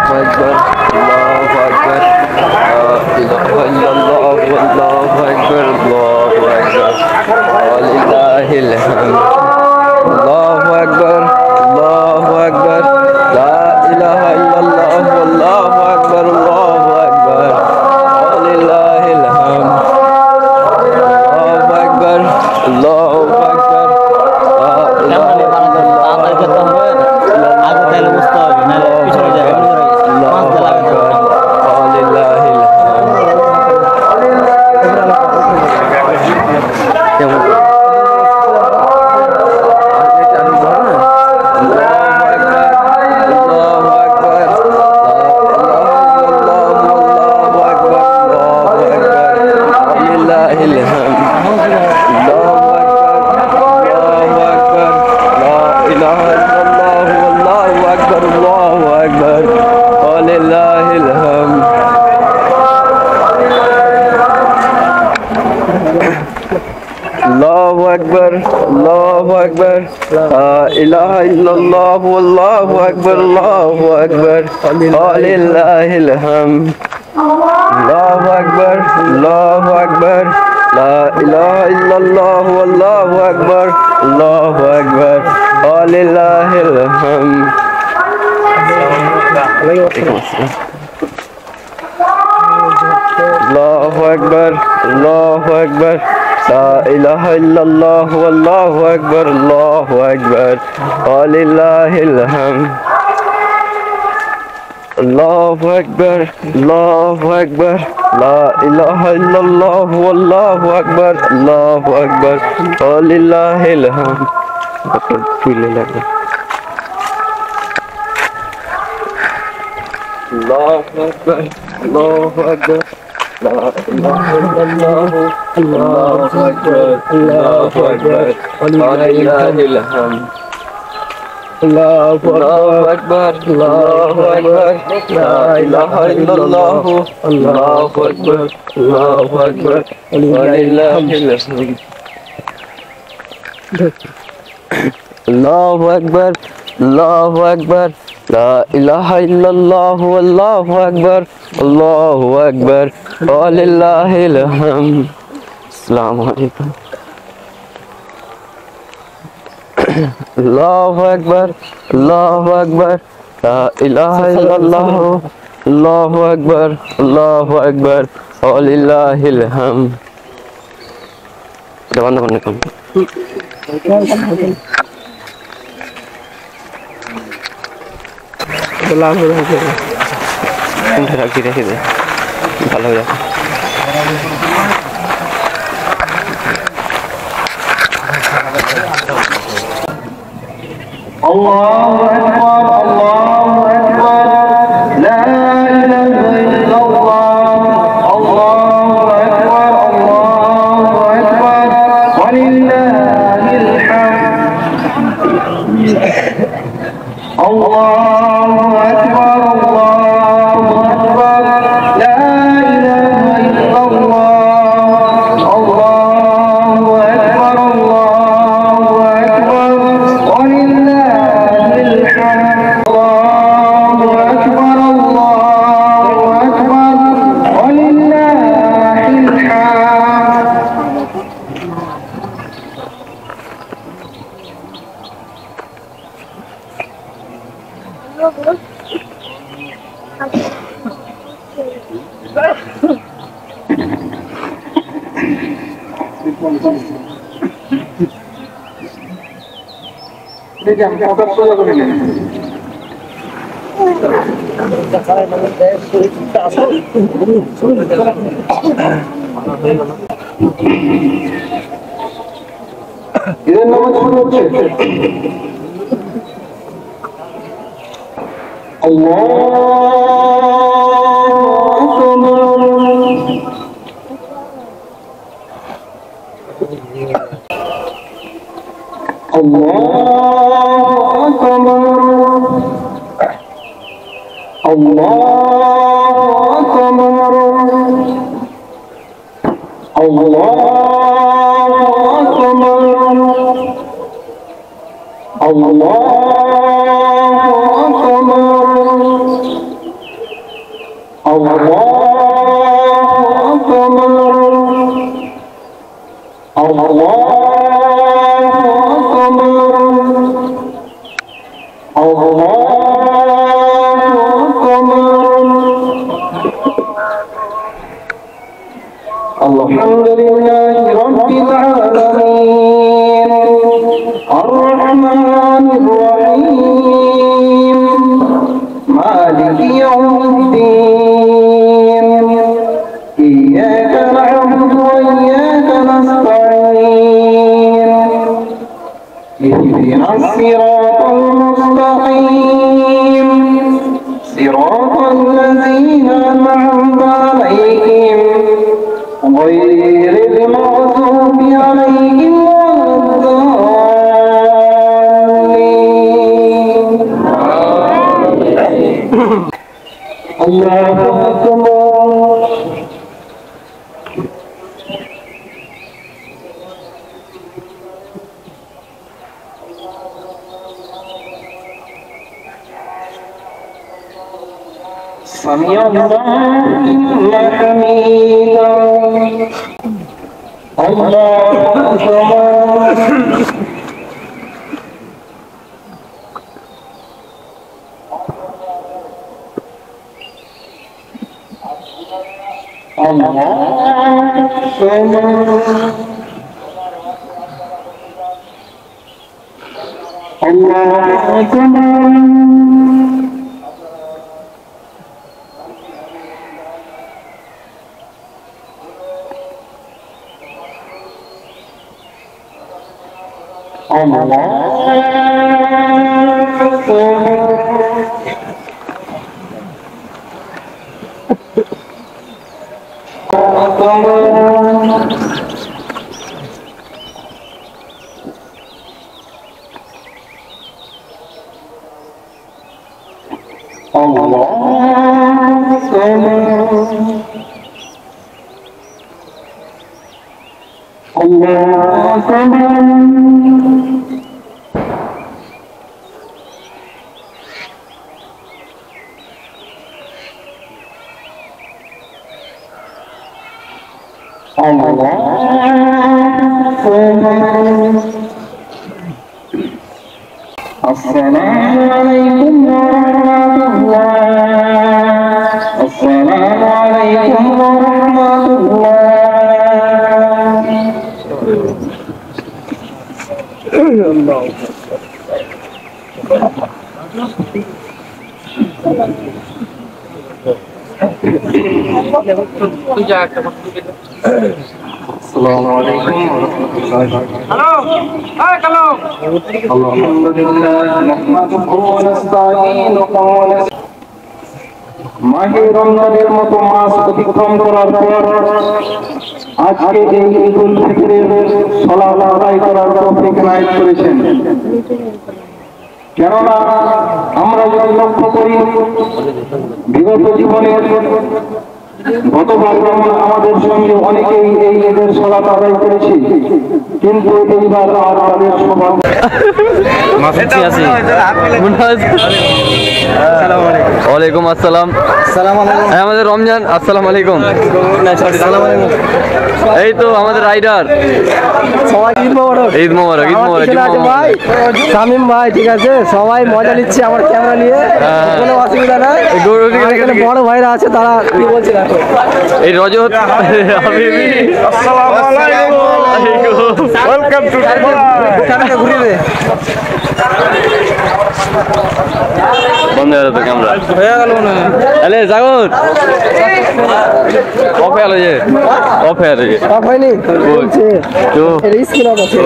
Akbar, Allahu Akbar, La ilaha illallah, Allahu Akbar, Allahu Akbar, walillahil hamd. Allahu Akbar, Allahu Akbar, La ilaha illallah, Allahu Akbar, Allahu Akbar, walillahil hamd. Allahu Akbar, Allahu Akbar, La ilaha Allahu Akbar, Allahu Akbar, La ilaha illallah, Allahu Akbar, Allahu Akbar, walillahil hamd. Allahu Akbar, Allahu Akbar, La ilaha illallah, Allahu Akbar, Allahu Akbar, walillahil hamd. Allahu Akbar, Allahu Akbar, La ilaha illallah, Allahu Akbar, Allahu Akbar, walillahil hamd. Allahu Akbar, Allahu Akbar, La ilaha illallah, Allahu Akbar, Allahu Akbar, walillahil hamd. Allahu Akbar, Allahu Akbar, La ilaha illallah, Allahu Akbar, Allahu Akbar, walillahil hamd. Allahu Akbar, Allahu Akbar, La ilaha illallah, Allahu Akbar, Allahu Akbar, walillahil hamd. Allahu Akbar, Allahu Akbar, La ilaha illallah, Allahu Akbar, Allahu Akbar, walillahil hamd. Assalamu alaikum. Allahu Akbar, Allahu Akbar, La ilaha illallah, Allahu Akbar, Allahu Akbar, walillahil hamd. Dewan dewan dewan. রেখে দে ভালো হয়ে যাবে। Allahu Akbar, Allahu Akbar, La ilaha illallah, Allahu Akbar, Allahu Akbar, walillahil hamd. Allahu Akbar, Allahu Akbar, La ilaha illallah, Allahu Akbar, Allahu Akbar, walillahil hamd. Allahu Akbar, Allahu Akbar, walillahil hamd. দেখি আমি কথা সোজা করে নিই। ঈদের নামাজ শুরু হচ্ছে। الحمد لله رب العالمين الرحمن الرحيم مالك يوم الدين إياك نعبد وإياك نستعين اهدنا الصراط المستقيم صراط الذين أنعمت عليهم غير المغضوب عليهم ولا الضالين الله أكبر سمع الله لمن حميده الله أكبر الله أكبر السلام عليكم ورحمة الله السلام عليكم ورحمة الله الله السلام عليكم ورحمة الله الحمد لله نحمده ونستعينه মাহে রমজানের মতো মাস অতিক্রম করার পর আজকে এই ঈদুল ফিতরের সালাত আদায় করার তৌফিক নায়েব করেছেন। কেননা আমরা যদি লক্ষ্য করি বিগত জীবনের গতবার যেমন আমাদের সঙ্গে অনেকেই এই ঈদের সালাত আদায় করেছি, কিন্তু এইবার আর তাদের সৌভাগ্য ওয়ালাইকুম আসসালাম। আমাদের রমজান আসসালামু আলাইকুম। এই তো আমাদের রাইডার ঈদ মোবারক ঈদ মোবারক ভাই শামিম ভাই, ঠিক আছে, সবাই মজা নিচ্ছে আমার ক্যামেরা নিয়ে, কোনো অসুবিধা নাই। এখানে বড় ভাইরা আছে, তারা কি বলছে দেখো। এই রজত হাবিবি আসসালামু আলাইকুম ওয়েলকাম টু ক্যামেরা ঘুরিয়ে দে, বন্ধ হয়ে গেল তো ক্যামেরা, হয়ে গেল না। আরে জাগত অফ হয়ে গেল, যে অফ হয়ে গেল, সব হয়নি বলছে তো এর স্ক্রিন অফ আছে।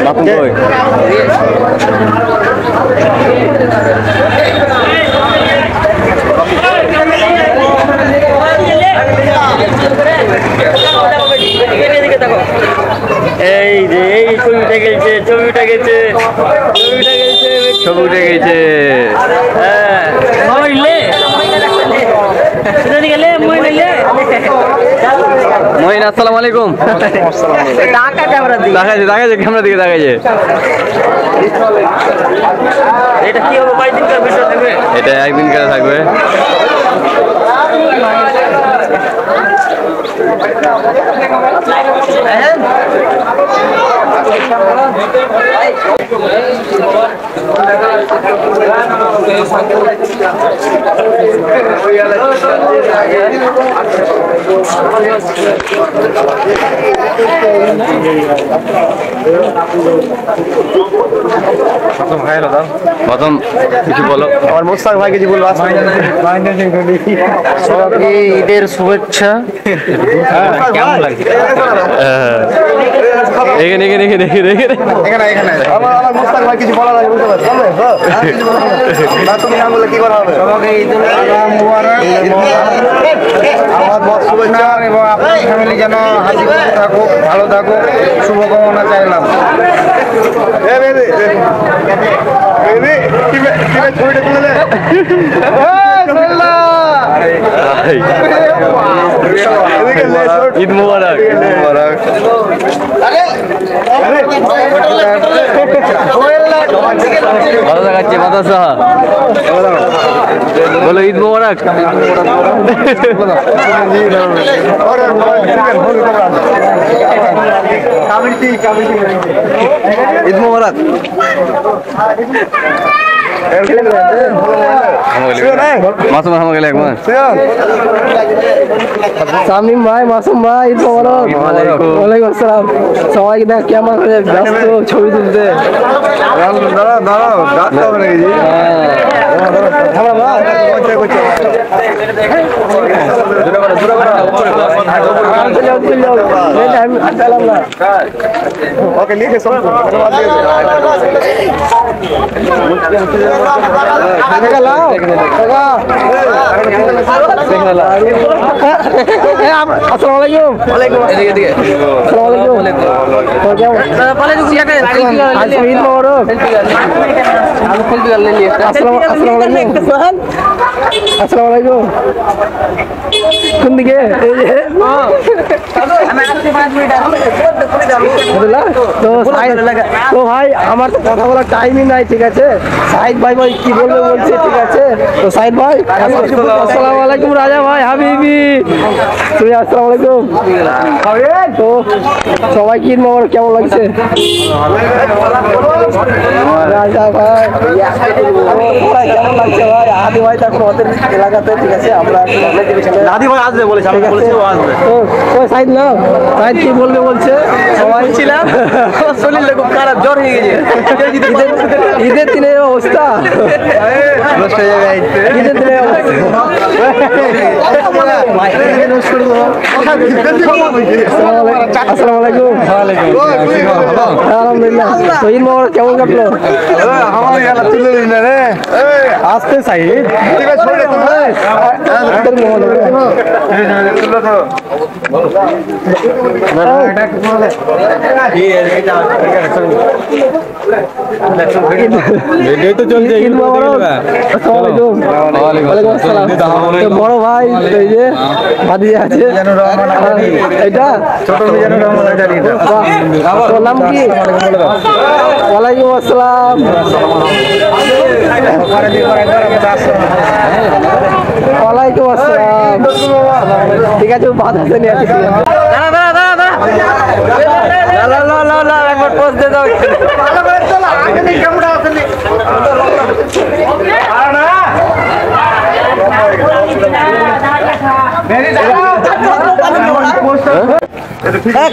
বাপু কই এই যে এই ছবিটা গেছে, ছবিটা গেছে, ছবিটা গেছে, ছবি উঠে গেছে। হ্যাঁ মহিন আসসালামু আলাইকুম। টাকা ক্যামেরা দেখাইছে ক্যামেরা দিকে দেখাইছে। এটা কি হবে কয়দিনকার বিষয় থাকবে? এটা একদিনকার থাকবে। প্রথম কিছু বলো। আমার মোস্তাক ভাই কিছু বলবো। সবাইকে ঈদের শুভেচ্ছা। কেমন লাগছে? এখানে এখানে এখানে এখানে আমার মোস্তাক ভাই কিছু বলার আগে বুঝতে পারছো না, তুমি না বললে কি করা হবে? সবাইকে ঈদুল আজহা মুবারক। আমার বড় শুভেচ্ছা এবং আপনার ফ্যামিলি যেন হাসি খুশি থাকুক, ভালো থাকুক, শুভকামনা চাইলাম। ঈদ মুবারক। ভালো দেখাচ্ছে বাতাসা। বলো ঈদ মুবারক। ঈদ মুবারক। মাসুম হামা গেলে একবার শামীম ভাই, মাসুম ভাই, ঈদ মোবারক। ওয়ালাইকুম আসসালাম। সবাইকে দেখ কেমন করে ব্যস্ত ছবি তুলতে। ওকে লিখে সব আসসালামাইকুম। কোন দিকে? তো ভাই আমার তো কথা বলার টাইমই নাই, ঠিক আছে? সাইদ ভাই ভাই কি বলবে বলছে, ঠিক আছে? তো সাইদ ভাই আসসালামু আলাইকুম। রাজা ভাই, হাবিবি, তুমি আসসালামু আলাইকুম। তো সবাই কি মোবারক, কেমন লাগছে? রাজা ভাই কেমন লাগছে ভাই? আদি ভাই তখন ওদের এলাকাতে, ঠিক আছে? আমরা দাদি ভাই আসবে বলেছে, আমি বলেছি ও আসবে। তো সাইদ না, সাইদ কি বলবে বলছে? সবাই ছিলাম শরীরে খুব খারাপ, জ্বর হয়ে গেছে। ঈদের দিনের অবস্থা, ঈদের দিনের আসসালামু আলাইকুম। আলহামদুলিল্লাহ। তো ঈদ মোবারক কেমন কাটলো? আসতে চাই বড় ভাই এই যে ভাতিজা আছে, এটা ছোট নাম কি? ওয়ালাইকুম আসসালাম। ওয়ালাইকুম আসসালাম। ঠিক আছে, বাদ আছে নিয়ে আসছি। একবার পোস্ট দিয়ে দাও।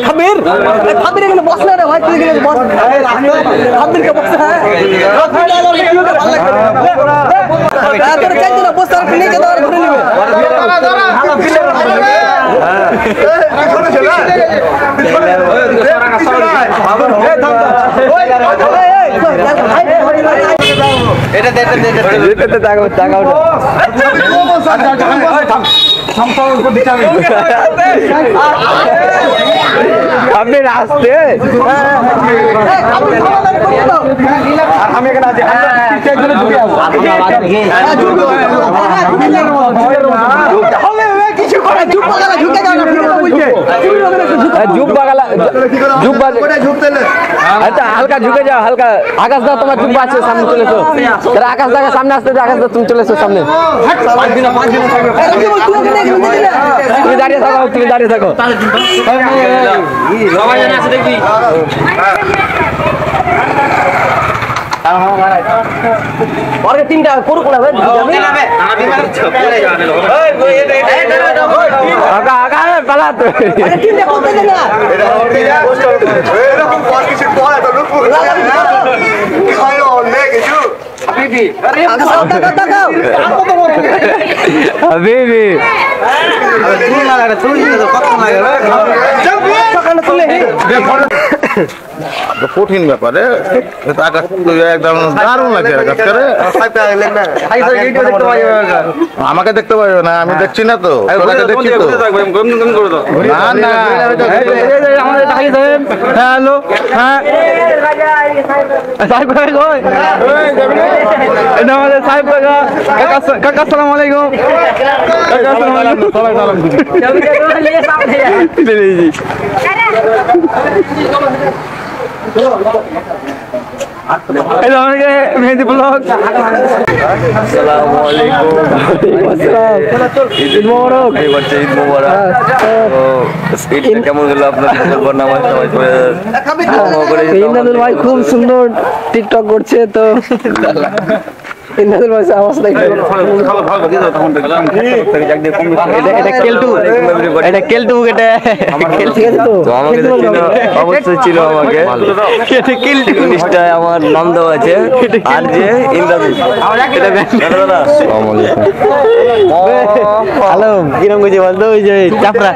খাবির খাবির এখানে বসলে রে ভাই, তুই এখানে বস। খাবির কে বসে হ্যাঁ তোর চাইতে না বস, আর নিয়ে যেতে আর ঘুরে নেবে। এটা দে টাকা টাকা আপনি আসতে আমি এখানে আছি, কিছু করে ঝুঁকে আচ্ছা হালকা ঝুঁকে যাও হালকা আকাশ দা তোমার চুপ আছে সামনে চলে এসো তারা আকাশ দাকে সামনে আসতে দাও আকাশ দা তুমি চলে এসো সামনে তুমি দাঁড়িয়ে থাকো সবাই জানে আছে দেখবি ওরে তিনটা করুক না ভাই আগা আগা পালা তো আরে তিনটা করতে দে না এরকম পর কিছু পড়া তো লুকুর খায় অনেক কিছু হাবিবি কঠিন ব্যাপারে একদম দারুণ লাগে আমাকে দেখতে পারবে না আমি দেখছি না তো দেখছি তো না না হ্যালো হ্যাঁ সাহেব কাকা কই এটা আমাদের সাহেব কাকা কাকা আসসালামু আলাইকুম কাকা আসসালামু আলাইকুম সবাই সালাম দিন এটা আমাকে মেহেদি ব্লগ আসসালামু আলাইকুম ঈদ মোবারক ঈদ মোবারক ঈদ কেমন গেল আপনার নামাজ ইন্দাদুল ভাই খুব সুন্দর টিকটক করছে তো ইন্দাদুল ভাই আওয়াজ দেখতে এটা কেলটু এটা ঠিক আছে তো তো আমাকে তো ছিল অবশ্যই ছিল আমাকে নিষ্ঠায় আমার নাম দেওয়া আছে আর যে ইন্দ্রাদুল দাদা আসসালামু আলাইকুম হ্যালো কিরম কইছে বলতো ওই যে চাপড়া